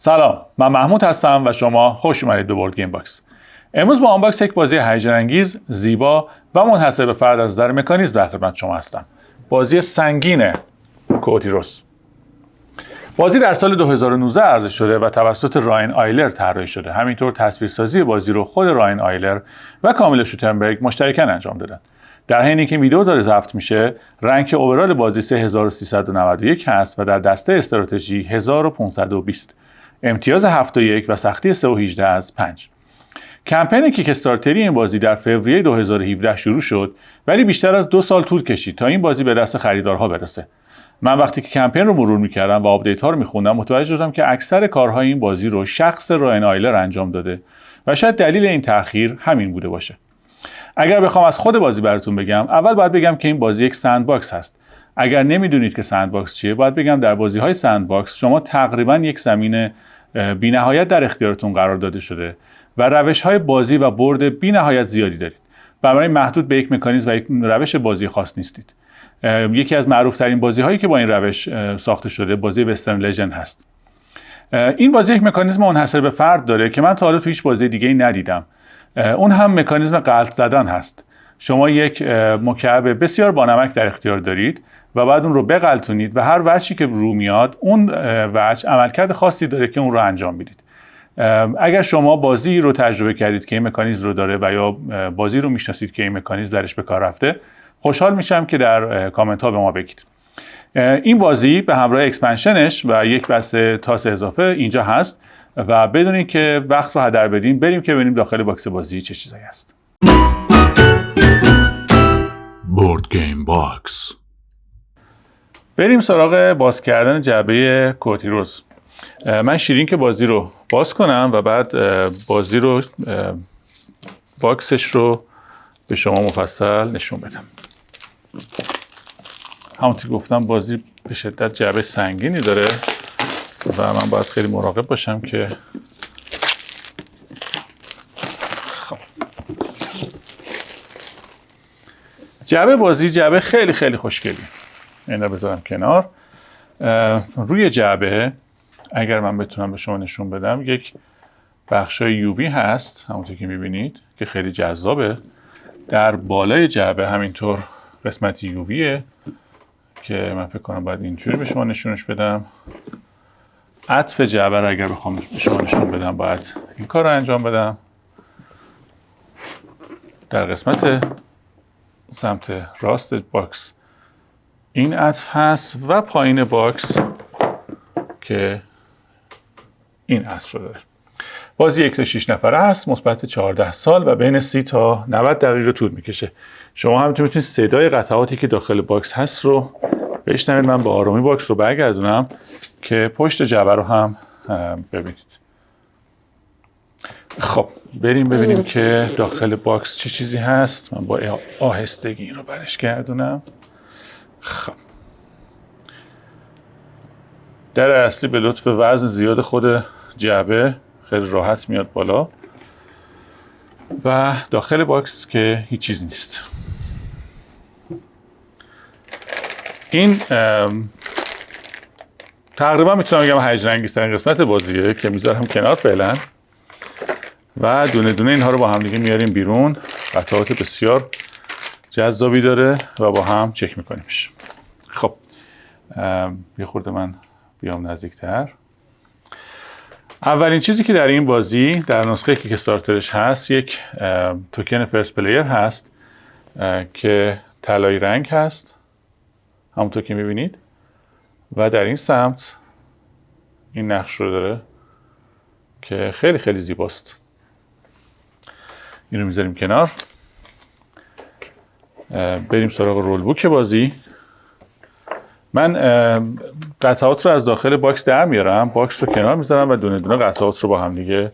سلام، من محمود هستم و شما خوش اومدید به بورد گیم باکس. امروز با آنباکس یک بازی هیجان انگیز، زیبا و منحصر به فرد از نظر مکانیزم در خدمت شما هستم. بازی سنگین کوتیروس. بازی در سال 2019 عرضه شده و توسط راین آیلر طراحی شده. همینطور تصویرسازی بازی رو خود راین آیلر و کامیل شوتنبرگ مشترکاً انجام دادن. در حینی که ویدیو داره ضبط میشه، رنک اوورال بازی 3391 هست و در دسته استراتژی 1520. امتیاز 7.1 و سختی 3.18 از 5. کمپین کیک استارتری این بازی در فوریه 2017 شروع شد، ولی بیشتر از 2 سال طول کشید تا این بازی به دست خریدارها برسه. من وقتی که کمپین رو مرور می‌کردم و آپدیت ها رو می‌خوندم، متوجه شدم که اکثر کارهای این بازی رو شخص راین آیلر انجام داده و شاید دلیل این تأخیر همین بوده باشه. اگر بخوام از خود بازی براتون بگم، اول باید بگم که این بازی یک سندباکس هست. اگر نمیدونید که سندباکس چیه، باید بگم در بازی‌های سندباکس شما تقریباً یک زمین بی‌نهایت در اختیارتون قرار داده شده و روش‌های بازی و برد بی‌نهایت زیادی دارید. بنابراین محدود به یک مکانیزم و یک روش بازی خاص نیستید. یکی از معروف‌ترین بازی‌هایی که با این روش ساخته شده، بازی وسترن لژند هست. این بازی یک مکانیزم منحصر به فرد داره که من تا حالا تو هیچ بازی دیگه‌ای ندیدم. اون هم مکانیزم غلط زدن هست. شما یک مکعب بسیار بانمک در اختیار دارید و بعد اون رو بغلطونید و هر وجهی که رو میاد اون وجه عملکرد خاصی داره که اون رو انجام میدید. اگر شما بازی رو تجربه کردید که این مکانیزم رو داره و یا بازی رو میشناسید که این مکانیزم درش به کار رفته، خوشحال میشم که در کامنت ها به ما بگید. این بازی به همراه اکسپنشنش و یک بسته تاس اضافه اینجا هست و بدونید که وقت رو هدر بدیم، بریم که ببینیم داخل باکس بازی چه چیزایی هست. بورد گیم باکس. بریم سراغ باز کردن جعبه کوتیروس. من شیرین که بازی رو باز کنم و بعد بازی رو باکسش رو به شما مفصل نشون بدم. همونطور که گفتم بازی به شدت جعبه سنگینی داره و من باید خیلی مراقب باشم که جعبه بازی جعبه خیلی خیلی خوشگلی. این رو بذارم کنار. روی جعبه اگر من بتونم به شما نشون بدم، یک بخشای یووی هست همونطور که میبینید که خیلی جذابه. در بالای جعبه همینطور قسمت یوویه که من فکر کنم باید اینجوری به شما نشونش بدم. عطف جعبه رو اگر بخوام به شما نشون بدم باید این کار رو انجام بدم. در قسمت سمت راست باکس این عطف هست و پایین باکس که این عطف رو داره. بازی 1 تا 6 نفره هست، مثبت 14 سال و بین 30 تا 90 دقیقه طول میکشه. شما هم میتونید صدای قطعاتی که داخل باکس هست رو بشنوید. من با آرامی باکس رو برگردونم که پشت جعبه رو هم ببینید. خب بریم ببینیم که داخل باکس چه چیزی هست. من با آهستگی این رو برش گردونم. خب در اصلی به لطف وزن زیاد خود جعبه خیلی راحت میاد بالا و داخل باکس که هیچ چیز نیست. این تقریبا میتونم بگم هیجان انگیزترین قسمت بازیه که میذارم کنار فعلا و دونه دونه اینها رو با هم دیگه میاریم بیرون. قطعات بسیار جذابی داره و با هم چک میکنیمش. خب یه خورده من بیام نزدیکتر. اولین چیزی که در این بازی در نسخه کیک استارترش هست یک توکن فرست پلیر هست که طلایی رنگ هست همونطور که میبینید و در این سمت این نقش رو داره که خیلی خیلی زیباست. این رو میذاریم کنار. بریم سراغ رول بوک بازی. من قطعات رو از داخل باکس در میارم، باکس رو کنار میذارم و دونه دونه قطعات رو با هم دیگه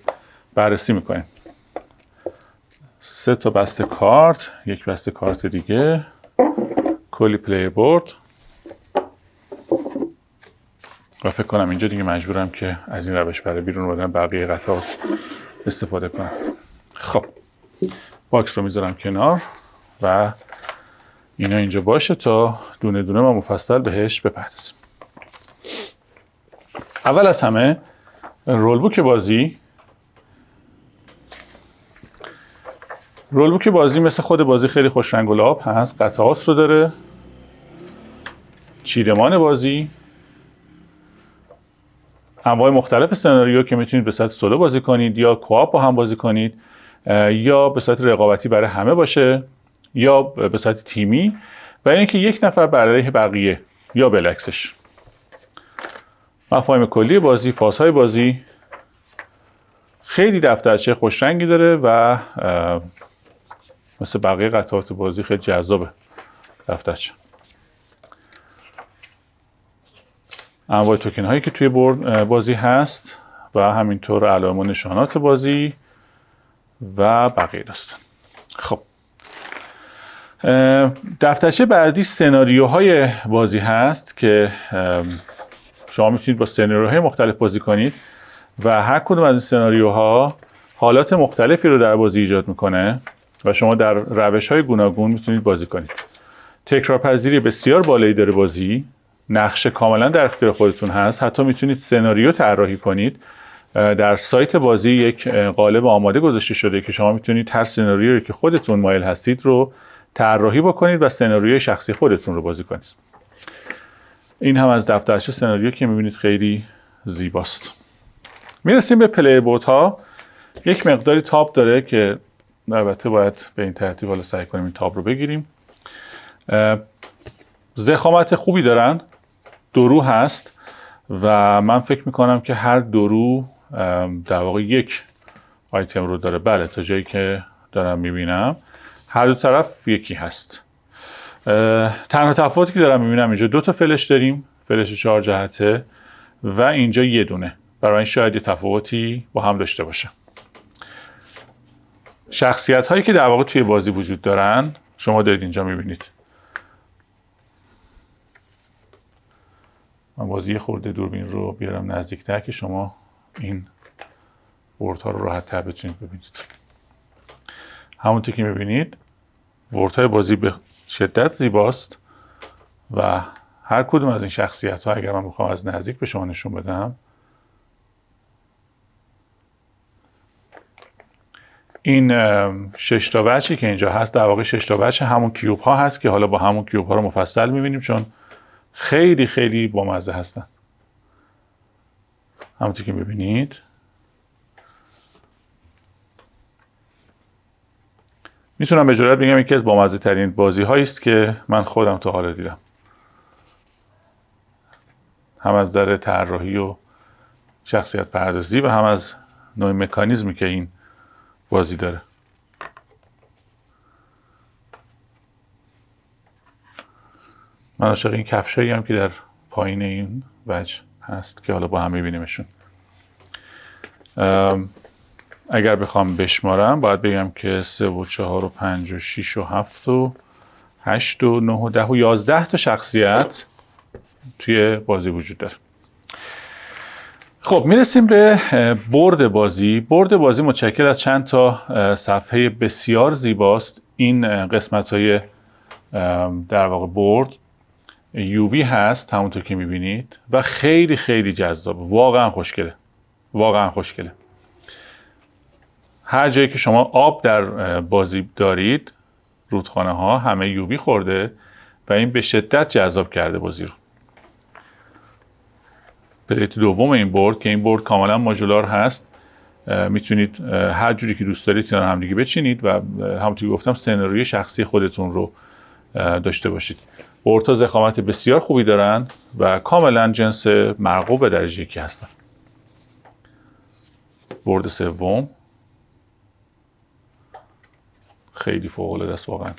بررسی میکنیم. 3 تا بسته کارت، یک بسته کارت دیگه، کلی پلیر بورد و فکر کنم اینجا دیگه مجبورم که از این روش برای بیرون بردن بقیه قطعات استفاده کنم. خب باکس رو میذارم کنار و اینا اینجا باشه تا دونه دونه ما مفصل بهش بپردازیم. اول از همه رولبوک بازی مثل خود بازی خیلی خوش رنگ و لعاب هست. قطعات رو داره. چیدمان بازی، انواع مختلف سناریو که میتونید به صورت سولو بازی کنید یا کوآپ با هم بازی کنید یا به صورت رقابتی برای همه باشه یا به صورت تیمی و اینکه یک نفر بر علیه بقیه یا بالعکسش. مفاهیم کلی بازی، فازهای بازی، خیلی دفترچه خوش رنگی داره و مثل بقیه قطعات بازی خیلی جذابه دفترچه. انواع توکن هایی که توی بازی هست و همینطور علائم و نشانات بازی و بقیه داستان. خب دفترچه بعدی سناریوهای بازی هست که شما میتونید با سناریوهای مختلف بازی کنید و هر کدوم از این سناریوها حالات مختلفی رو در بازی ایجاد میکنه و شما در روش‌های گوناگون میتونید بازی کنید. تکرارپذیری بسیار بالایی داره بازی. نقشه کاملا در اختیار خودتون هست. حتی میتونید سناریو طراحی کنید. در سایت بازی یک قالب آماده گذاشته شده که شما میتونید هر سناریویی که خودتون مایل هستید رو طراحی بکنید و سناریوی شخصی خودتون رو بازی کنید. این هم از دفترچه سناریو که میبینید خیلی زیباست. میرسیم به پلیر بورد ها. یک مقداری تاب داره که البته باید به این ترتیب حالا سعی کنیم این تاب رو بگیریم. ضخامت خوبی دارن. دورو هست و من فکر میکنم که هر دورو در واقع یک آیتم رو داره. بله تا جایی که دارم میبینم هر دو طرف یکی هست. تنها تفاوتی که دارم میبینم اینجا 2 تا فلش داریم، فلش 4 جهته و اینجا یه دونه. برای این شاید یه تفاوتی با هم داشته باشه. شخصیت هایی که در واقع توی بازی وجود دارن شما دارید اینجا میبینید. من بازی خورده دوربین رو بیارم نزدیکتر که شما این بوردها رو راحت تر بتونید ببینید. همونطور که میبینید بوردهای بازی به شدت زیباست و هر کدوم از این شخصیت ها اگر من بخوام از نزدیک به شما نشون بدم، این 6 تا وجهی که اینجا هست در واقع 6 تا وجه همون کیوب ها هست که حالا با همون کیوب ها رو مفصل میبینیم چون خیلی خیلی بامزه هستن. همونطور که میبینید میتونم به جرئت بگم یکی از بامزه ترین بازی هایی است که من خودم تا حالا دیدم. هم از در طراحی و شخصیت پردازی و هم از نوع مکانیزمی که این بازی داره. من عاشق این کفشایی هم که در پایین این وجه هست که حالا با هم میبینیمشون. اگر بخوام بشمارم باید بگم که 3 و 4 و 5 و 6 و 7 و 8 و 9 و 10 و 11 تا شخصیت توی بازی وجود داره. خب میرسیم به بورد بازی. بورد بازی متشکل از چند تا صفحه بسیار زیباست. این قسمت‌های در واقع بورد یووی هست همونطور که میبینید و خیلی خیلی جذاب. واقعا خوشگله. واقعا خوشگله. هر جایی که شما آب در بازی دارید، رودخانه ها همه یووی خورده و این به شدت جذاب کرده بازی رو. پلیت دوم این بورد که این بورد کاملا ماژولار هست، میتونید هر جوری که دوست دارید کنار هم دیگه بچینید و همونطور که گفتم سناریوی شخصی خودتون رو داشته باشید. بوردها ضخامت بسیار خوبی دارن و کاملا جنس مرغوب درجه یکی هستن. بورد سوم خیلی فوق العاده است واقعا.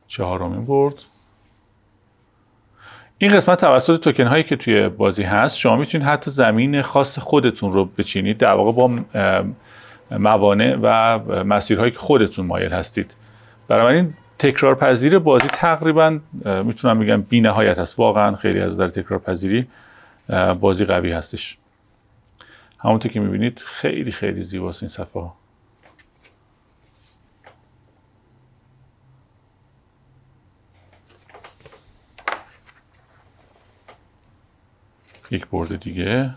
چهارمین بورد. این قسمت توسط توکن هایی که توی بازی هست شما میتونید حتی زمین خاص خودتون رو بچینید، در واقع با موانع و مسیرهایی که خودتون مایل هستید. بنابراین تکرار پذیر بازی تقریبا میتونم بگم بی نهایت است. واقعا خیلی از نظر تکرار پذیری بازی قوی هستش. همونطور که میبینید خیلی خیلی زیباست این صفحه ها. یک بورد دیگه.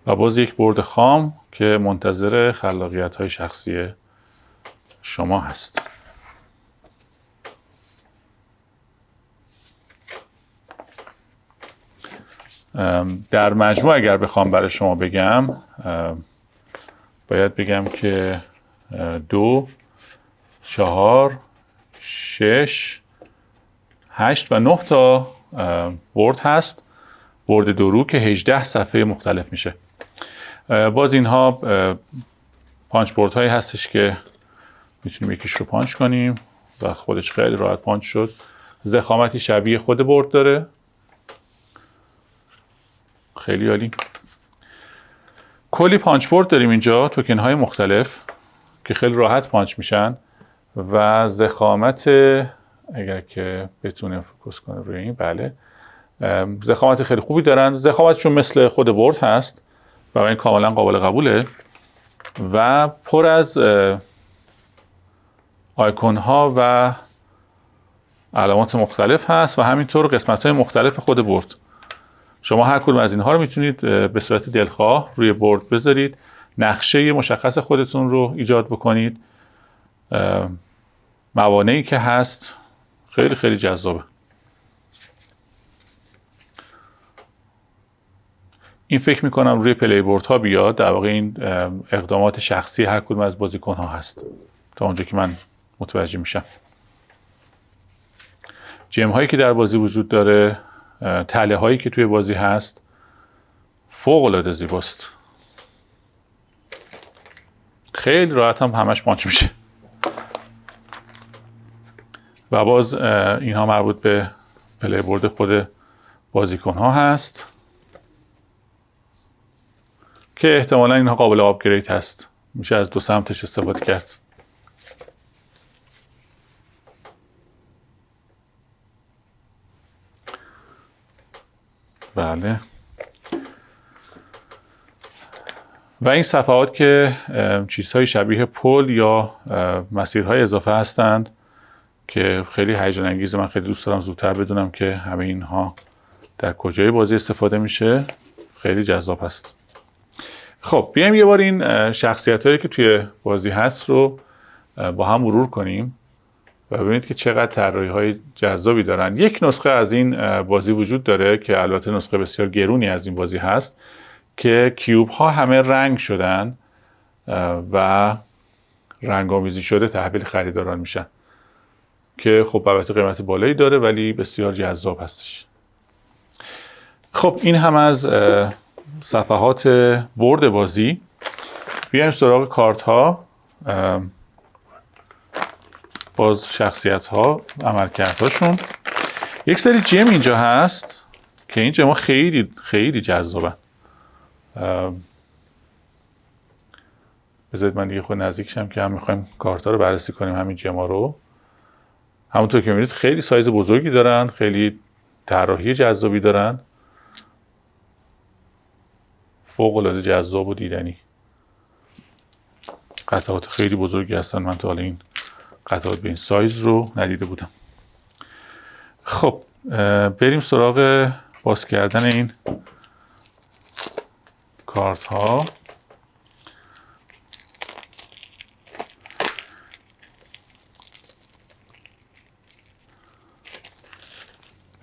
و باز یک بورد خام که منتظر خلاقیت‌های شخصی شما هست. در مجموع اگر بخوام برای شما بگم، باید بگم که 2 4 6 8 و 9 تا بورد هست. بورد دورو که 18 صفحه مختلف میشه. باز اینها پانچ بورد هایی هستش که میتونیم یکیش رو پانچ کنیم و خودش خیلی راحت پانچ شد. ضخامتی شبیه خود بورد داره. خیلی عالی. کلی پانچ بورد داریم اینجا، توکن های مختلف که خیلی راحت پانچ میشن و ضخامت، اگر که بتونه فوکس کنه روی این، بله، ضخامت خیلی خوبی دارن. ضخامتشون مثل خود بورد هست و این کاملا قابل قبوله و پر از آیکون ها و علامات مختلف هست و همینطور قسمت های مختلف خود بورد. شما هر کدوم از اینها رو میتونید به صورت دلخواه روی بورد بذارید، نقشه مشخص خودتون رو ایجاد بکنید. موانعی که هست خیلی خیلی جذابه. این فکر میکنم روی پلی بورد ها بیاد. در واقع این اقدامات شخصی هر کدوم از بازیکن ها هست تا اونجا که من متوجه میشم. جیم هایی که در بازی وجود داره، تله هایی که توی بازی هست، فوق العاده زیباست. خیلی راحت هم همش پانچ میشه. و باز اینها مربوط به پلی بورد خود بازیکن ها هست که احتمالا اینها قابل آپگرید هست، میشه از دو سمتش استفاده کرد. بله. و این صفحات که چیزهای شبیه پل یا مسیرهای اضافه هستند که خیلی هیجان انگیزه. من خیلی دوست دارم زودتر بدونم که همه اینها در کجای بازی استفاده میشه. خیلی جذاب هست. خب بیایم یه بار این شخصیت هایی که توی بازی هست رو با هم مرور کنیم و ببینید که چقدر طراحی های جذابی دارن. یک نسخه از این بازی وجود داره که البته نسخه بسیار گرونی از این بازی هست که کیوب ها همه رنگ شدن و رنگ‌آمیزی شده تحویل خریداران میشن که خب البته قیمت بالایی داره ولی بسیار جذاب هستش. خب این هم از صفحات بورد بازی. بیایم سراغ کارت ها. باز شخصیت ها، عملکردهاشون. یک سری جم اینجا هست که این جم ها خیلی خیلی جذابن. بذارید من دیگه خود نزدیک شم که هم میخوایم کارت ها رو بررسی کنیم. همین جم ها رو همونطور که میبینید خیلی سایز بزرگی دارن، خیلی طراحی جذابی دارن، فوق العاده جذاب و دیدنی. قطعات خیلی بزرگی هستن. من تا حالا این قطعات به این سایز رو ندیده بودم. خب بریم سراغ باز کردن این کارت ها.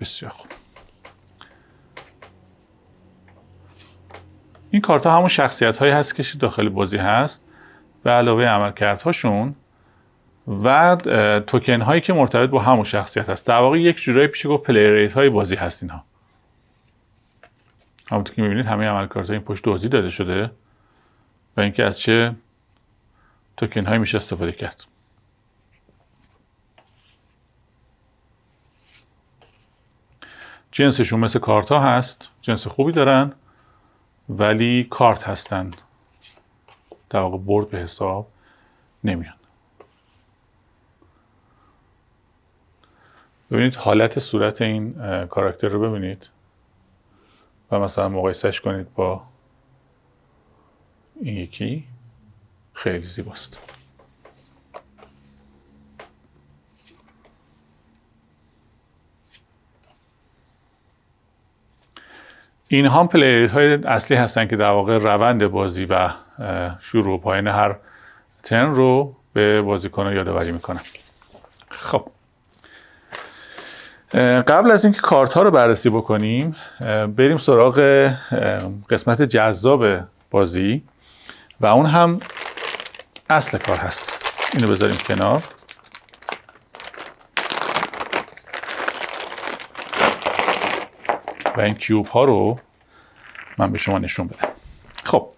بسیار خوب. این کارت ها همون شخصیت هایی هست که داخل بازی هست به علاوه عملکردهاشون و توکن هایی که مرتبط با همون شخصیت هست. در واقع یک جورایی پیش گفت پلیر ریت های بازی هست اینها. همونطور که میبینید همه عملکردها این پشت توضیح داده شده و اینکه از چه توکن هایی میشه استفاده کرد. جنسشون مثل کارت ها هست، جنس خوبی دارن ولی کارت هستن، در واقع بورد به حساب نمیان. ببینید حالت صورت این کاراکتر رو ببینید و مثلا مقایسهش کنید با این یکی. خیلی زیباست. اینها هم پلیرهای اصلی هستن که در واقع روند بازی و شروع و پایان هر ترن رو به بازیکن‌ها یادآوری میکنن. خب قبل از اینکه کارت ها رو بررسی بکنیم بریم سراغ قسمت جذاب بازی و اون هم اصل کار هست. اینو بذاریم کنار. و این کیوب ها رو من به شما نشون بدم. خب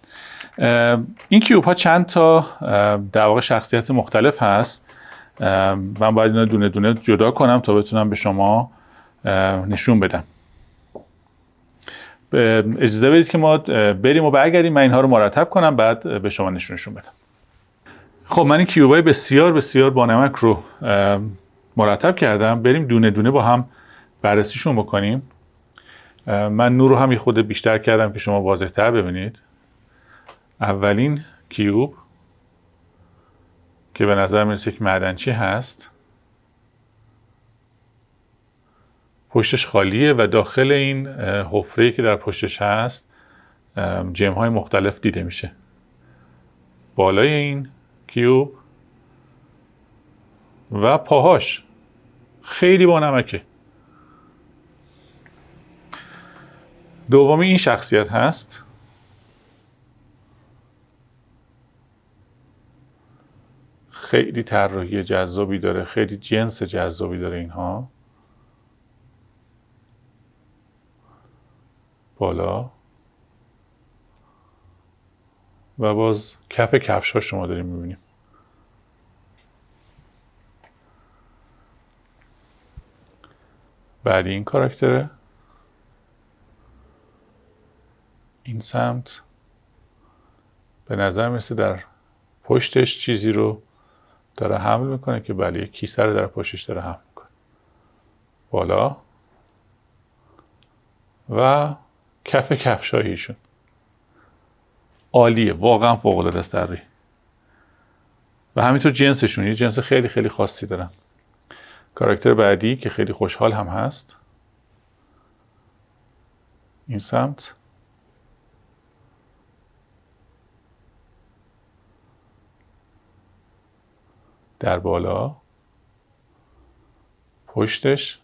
این کیوب ها چند تا در واقع شخصیت مختلف هست. من باید اینا دونه دونه جدا کنم تا بتونم به شما نشون بدم. اجازه بدید که ما بریم و برگردیم، من اینها رو مرتب کنم بعد به شما نشون بدم. خب من این کیوبای بسیار بسیار بانمک رو مرتب کردم. بریم دونه دونه با هم بررسیشون بکنیم. من نور رو هم یه خود بیشتر کردم که شما واضح تر ببینید. اولین کیوب که به نظر میرسه یک معدنچی هست، پشتش خالیه و داخل این حفره‌ای که در پشتش هست جم‌های مختلف دیده میشه. بالای این کیوب و پاهاش خیلی بانمکه. دومی این شخصیت هست. خیلی طراحی جذابی داره، خیلی جنس جذابی داره اینها. بالا و باز کف کفش ها شما داریم میبینیم. بعدی این کاراکتره. این سمت به نظر میرسه در پشتش چیزی رو داره حمل میکنه که بله یک کیسه رو در پشتش داره حمل میکنه. بالا و کف کفشاییشون عالیه، واقعا فوق العاده است طراحی. و همینطور جنسشون یه جنس خیلی خیلی خاصی دارن. کاراکتر بعدی که خیلی خوشحال هم هست، این سمت در بالا، پشتش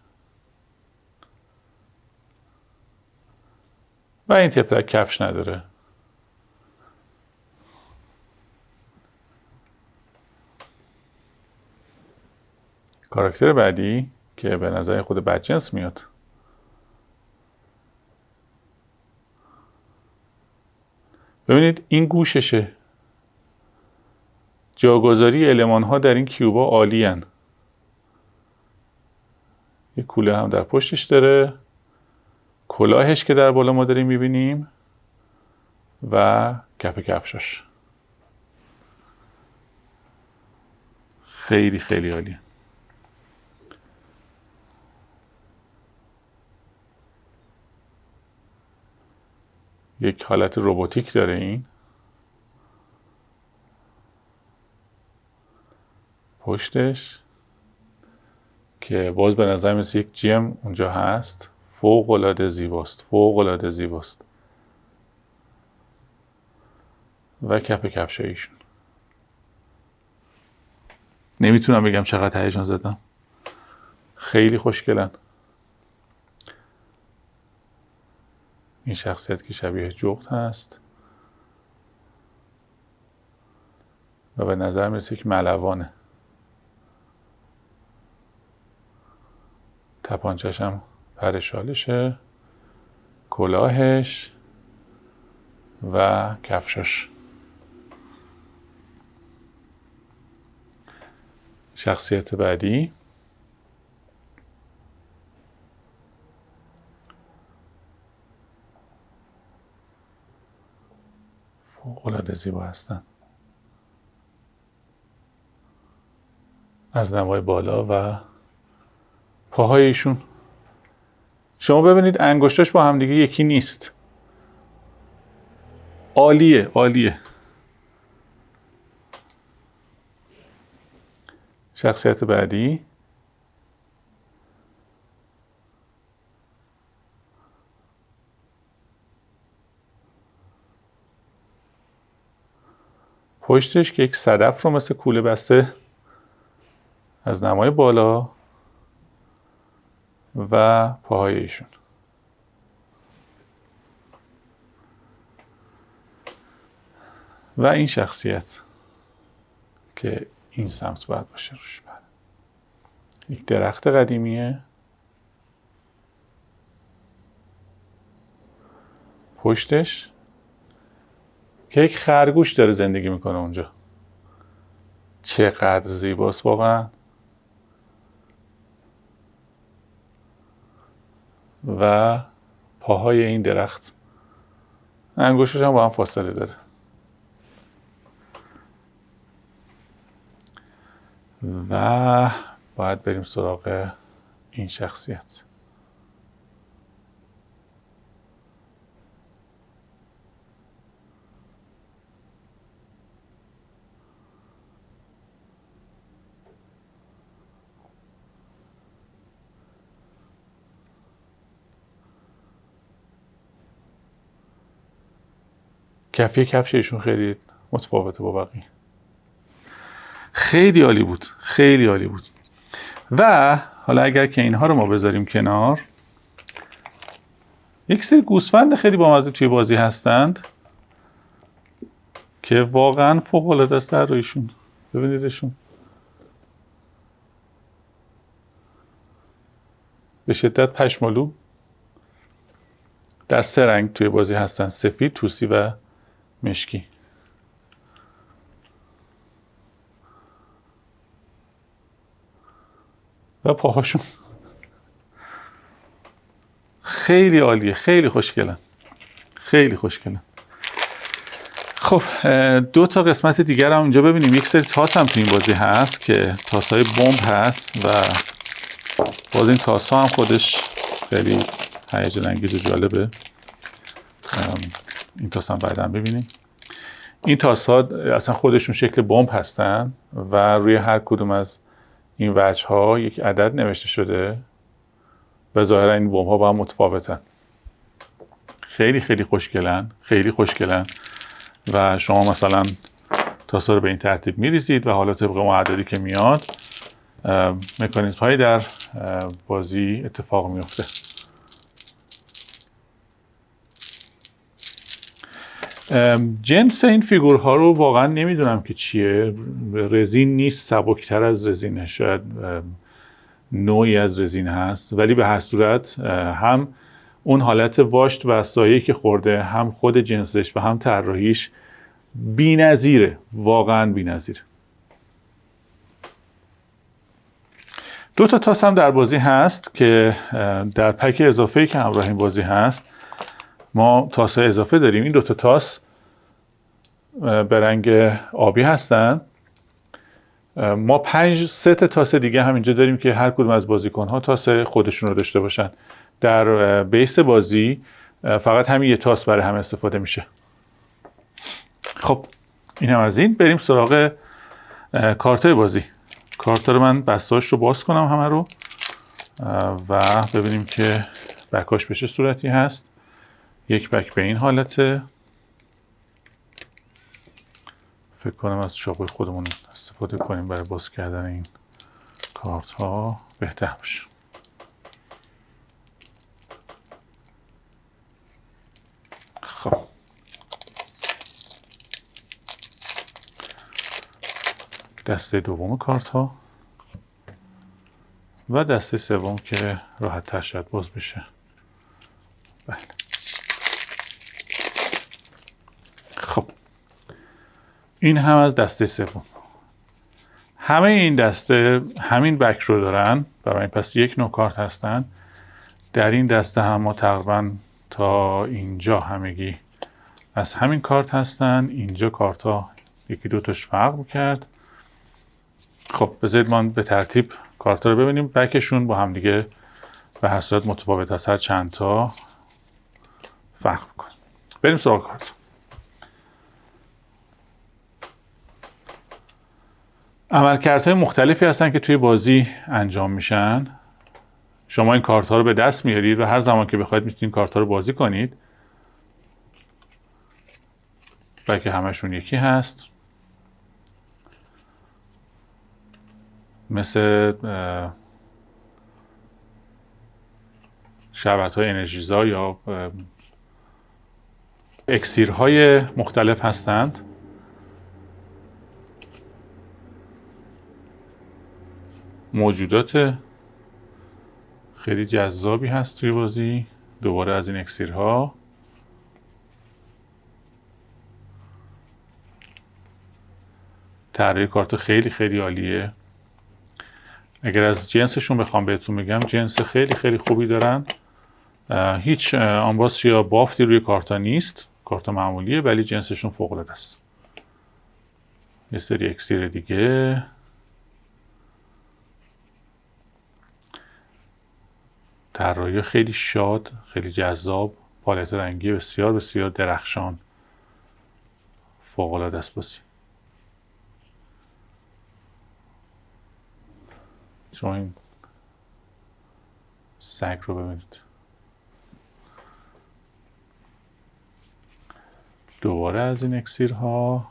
و این تفلک کفش نداره. کاراکتر بعدی که به نظر خود بدجنس میاد، ببینید این گوششه. جاگذاری المان ها در این کیوبا عالی هن. یه کوله هم در پشتش داره، کلاهش که در بالا ما داریم میبینیم و کف کفشاش. خیلی خیلی عالیه. یک حالت روباتیک داره این. پشتش که باز به نظر میسه یک جیم اونجا هست. فوق العاده زیباست، فوق العاده زیباست. و کف کفشاییشون. نمیتونم بگم چقدر هیجان زدم. خیلی خوشگلن. این شخصیت که شبیه جغد هست و به نظر میرسه یک ملوانه. تپانچه‌ش هم پر شالشه، کلاهش و کفشاش. شخصیت بعدی فوق‌العاده زیبا هستن. از نمای بالا و پاهایشون شما ببینید انگشتاش با هم دیگه یکی نیست. عالیه، عالیه. شخصیت بعدی پشتش که یک صدف رو مثل کوله بسته از نمای بالا و پاهای ایشون. و این شخصیت که این سمت باید باشه روش بره. یک درخت قدیمیه، پشتش که یک خرگوش داره زندگی میکنه اونجا. چقدر زیباست واقعا. و پاهای این درخت انگشتش هم با هم فاصله داره. و باید بریم سراغ این شخصیت. کفی کفش ایشون خیلی متفاوته با بقیه. خیلی عالی بود، خیلی عالی بود. و حالا اگر که اینها رو ما بذاریم کنار، یک سری گوسفند خیلی بامزه توی بازی هستند که واقعا فوق العاده است در رویشون. ببینیدشون، به شدت پشمالو. در 3 رنگ توی بازی هستن: سفید، طوسی و مشکی. و پاهاشون خیلی عالیه، خیلی خوشگلن، خیلی خوشگلن. خب 2 تا قسمت دیگر هم اینجا ببینیم. یک سری تاس هم تو این بازی هست که تاس‌های بمب هست و باز این تاس‌ها هم خودش خیلی هیجان انگیز و جالبه. این تاس هم بعداً ببینیم. این تاس‌ها اصلا خودشون شکل بمب هستن و روی هر کدوم از این وجه‌ها یک عدد نوشته شده و ظاهرا این بمب‌ها با هم متفاوتن. خیلی خیلی خوشگلن، خیلی خوشگلن. و شما مثلا تاس‌ها رو به این ترتیب می‌ریزید و حالا طبق اون اعدادی که میاد مکانیزم‌هایی در بازی اتفاق میفته. جنس این فیگورها رو واقعا نمیدونم که چیه. رزین نیست، سبکتر از رزینه، شاید نوعی از رزین هست، ولی به هر صورت هم اون حالت واشت و سایه‌ای که خورده، هم خود جنسش و هم طراحیش بی‌نظیره، واقعا بی‌نظیره. 2 تا تاس هم در بازی هست که در پک اضافه‌ای که همراه این بازی هست ما تاس اضافه داریم. این 2 تا تاس به رنگ آبی هستن. ما 3 تا تاس دیگه هم اینجا داریم که هر کدوم از بازیکن‌ها تاس خودشون رو داشته باشن. در بیس بازی فقط همین یه تاس برای هم استفاده میشه. خب این هم از این. بریم سراغ کارتای بازی. کارتا رو من بسته‌اش رو باز کنم همه رو و ببینیم که بکاش به چه صورتی هست. یک بک به این حالته. فکر کنم از چاقوی خودمون استفاده کنیم برای باز کردن این کارت ها بهتر باشه. خب دسته دوم کارت ها و دسته سوم که راحت تر شاید باز بشه. بله. خب این هم از دسته سوم. همه این دسته همین بک رو دارن، برای این پس یک نوع کارت هستن. در این دسته هم ما تقریبا تا اینجا همگی از همین کارت هستن. اینجا کارت ها یکی دو تاش فرق میکرد. خب بذارید ما به ترتیب کارت ها رو ببینیم. بکشون با هم دیگه به هر صورت متفاوت از هر چند تا فرق میکنه. بریم سراغ کارت. عملکردهای مختلفی هستن که توی بازی انجام میشن. شما این کارت ها رو به دست میارید و هر زمان که بخواید میتونید کارت ها رو بازی کنید. بلکه همشون یکی هست. مثل شربت‌های انرژیزا یا اکسیرهای مختلف هستند. موجودات خیلی جذابی هست توی بازی. دوباره از این اکسیرها طراحی کارت خیلی خیلی عالیه. اگر از جنسشون بخوام بهتون بگم، جنس خیلی خیلی خوبی دارن. هیچ آنباس یا بافتی روی کارتا نیست، کارتا معمولیه ولی جنسشون فوق العاده است. یه سری اکسیر دیگه. طراحی خیلی شاد، خیلی جذاب، پالت رنگی بسیار بسیار درخشان، فوق العاده است بازی. شما این سگ رو ببینید. دوباره از این اکسیرها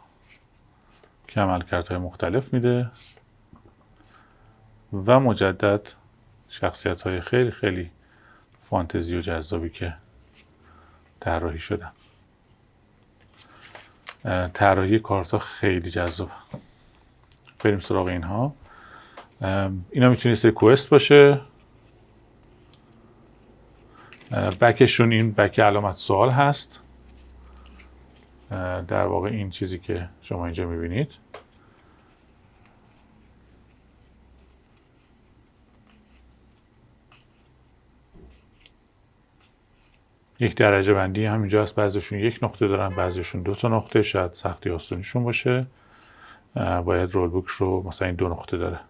که عملکردهای مختلف میده و مجدد شخصیت‌های خیلی خیلی فانتزی و جذابی که طراحی شدن. طراحی کارت‌ها خیلی جذاب. بریم سراغ اینها. اینا میتونه سری کوست باشه. بکشون این بک علامت سوال هست. در واقع این چیزی که شما اینجا میبینید یک درجه بندی همینجا هست. بعضیشون یک نقطه دارن، بعضیشون 2 تا نقطه. شاید سختی آسونیشون باشه. باید رول بوک رو مثلا این 2 نقطه داره.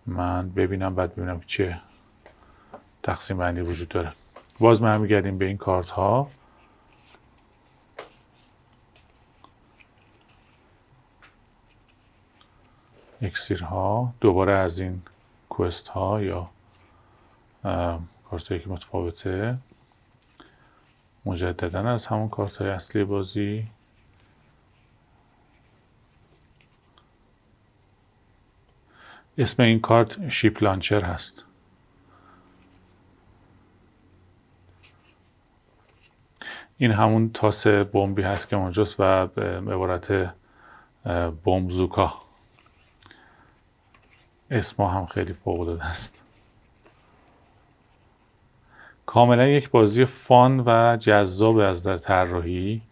من ببینم بعد ببینم چه تقسیم بندی وجود داره. باز برمیگردیم به این کارت ها. اکسیر ها، دوباره از این کوست ها یا کارت هایی که متفاوته، مجددا از همون کارت های اصلی بازی. اسم این کارت شیپ لانچر هست. این همون تاس بمبی هست که اونجاست و به عبارت بمب زوکا. اسم هم خیلی فوق العاده است. کاملا یک بازی فان و جذاب از نظر طراحی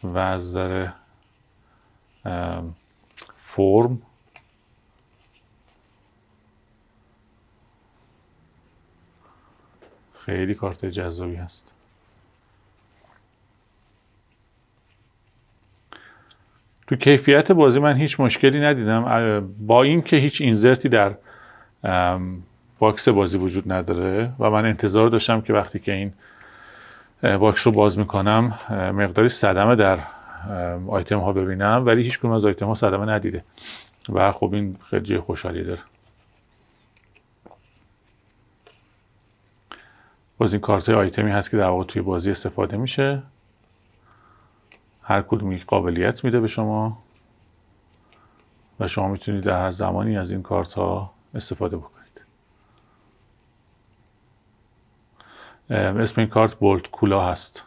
و از نظر فرم. خیلی کارت جذابی هست. تو کیفیت بازی من هیچ مشکلی ندیدم، با اینکه هیچ اینزرتی در باکس بازی وجود نداره و من انتظار داشتم که وقتی که این باکس رو باز میکنم مقداری صدمه در آیتم ها ببینم، ولی هیچ کدوم از آیتم ها صدمه ندیده و خب این خیلی جای خوشحالی داره. باز این کارت های آیتمی هست که در واقع توی بازی استفاده میشه. هر کدوم یک قابلیت میده به شما و شما میتونید در هر زمانی از این کارت ها استفاده بکنید. اسم این کارت بولت کولا هست.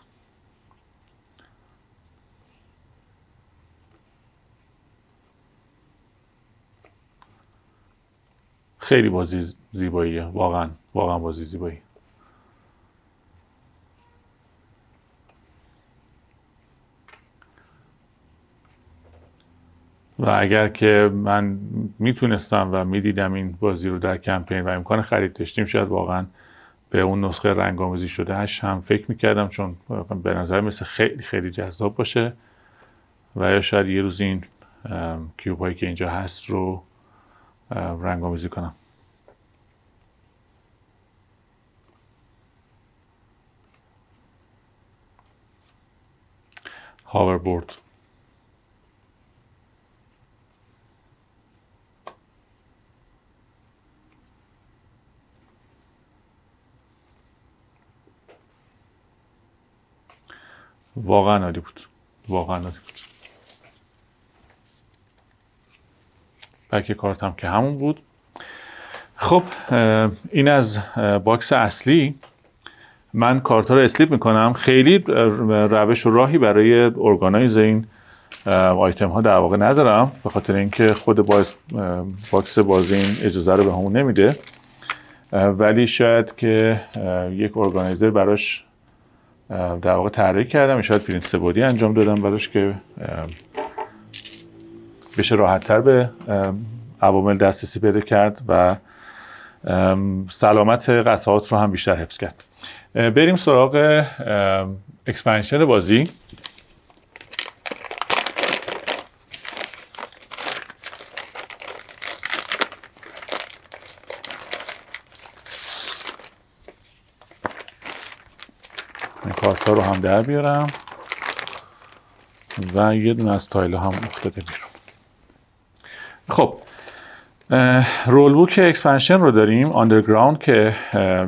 خیلی بازی زیباییه، واقعا بازی زیبایی. و اگر که من میتونستم و میدیدم این بازی رو در کمپین و امکان خرید داشتیم، شاید واقعا به اون نسخه رنگ‌آمیزی شدهش هم فکر میکردم، چون به نظر مثل خیلی خیلی جذاب باشه و یا شاید یه روز این کیوب هایی که اینجا هست رو رنگ‌آمیزی کنم. هاوربورد. واقعا عالی بود. پک کارتم که همون بود. خب این از باکس اصلی. من کارت ها رو اسلیپ میکنم. خیلی روش و راهی برای ارگانایز این آیتم ها در واقع ندارم، به خاطر اینکه خود باکس بازی این اجازه رو به همون نمیده، ولی شاید که یک ارگانایزر براش در واقع طراحی کردم، شاید پرینت سه‌بعدی انجام دادم براش که بشه راحت‌تر به عوامل دسترسی پیدا کرد و سلامت قطعات رو هم بیشتر حفظ کرد. بریم سراغ اکسپنشن بازی. کارت ها رو هم در بیارم و یه دونه از تایل هم افتاده بیرون. خب رول بوک اکسپنشن رو داریم، آندرگراوند، که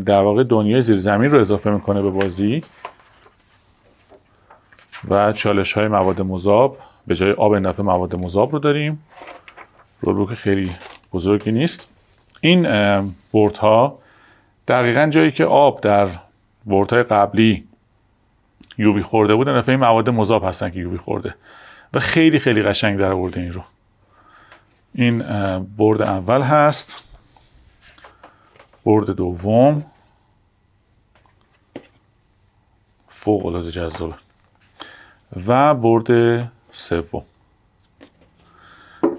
در واقع دنیای زیر زمین رو اضافه میکنه به بازی و چالش های مواد مذاب، به جای آب این دفعه مواد مذاب رو داریم. رول بوک خیلی بزرگی نیست. این بورد ها دقیقاً جایی که آب در بورد های قبلی یووی خورده بود، این دفعه این مواد مذاب هستن که یووی خورده و خیلی خیلی قشنگ در آورده این رو. این بورد اول هست، بورد دوم فوق العاده جذابه و بورد سوم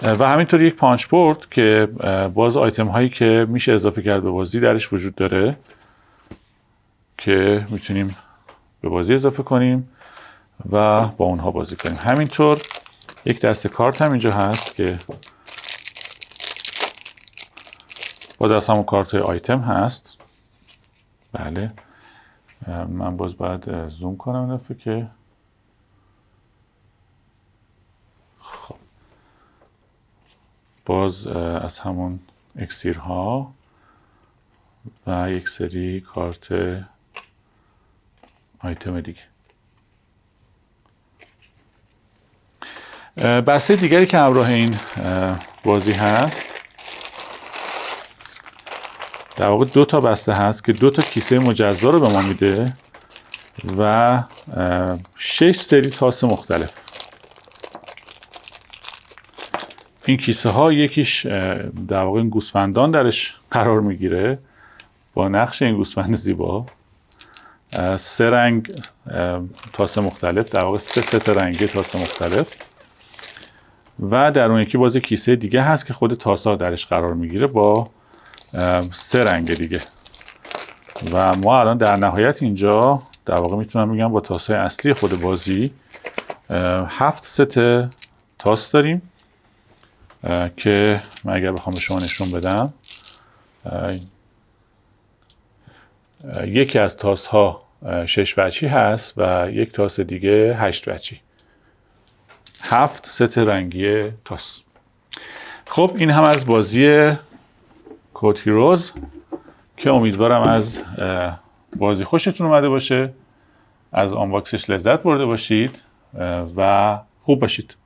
و همینطور یک پانچ بورد که باز آیتم هایی که میشه اضافه کرد به بازی درش وجود داره که میتونیم به بازی اضافه کنیم و با اونها بازی کنیم. همینطور یک دسته کارت هم اینجا هست که باز از همون کارت آیتم هست. بله، من باز باید زوم کنم این دفعه که خب باز از همون اکسیرها و یک سری کارت آیتم دیگه. بسته دیگری که همراه این بازی هست، در واقع 2 تا بسته هست که 2 تا کیسه مجزا رو به ما میده و 6 سری تاس مختلف. این کیسه ها یکیش در واقع این گوسفندان درش قرار میگیره با نقش این گوسفند زیبا، 3 رنگ تاس مختلف، در واقع 3 ست رنگی تاس مختلف، و در اون یکی باز کیسه دیگه هست که خود تاسا درش قرار میگیره با 3 رنگ دیگه. و ما الان در نهایت اینجا در واقع میتونم بگم با تاسای اصلی خود بازی 7 ست تاس داریم که من اگر بخوام به شما نشون بدم، یکی از تاس ها 6 وجهی هست و یک تاس دیگه 8 وجهی. 7 ست رنگی تاس. خب این هم از بازی کد هیروز که امیدوارم از بازی خوشتون اومده باشه، از آنباکسش لذت برده باشید و خوب باشید.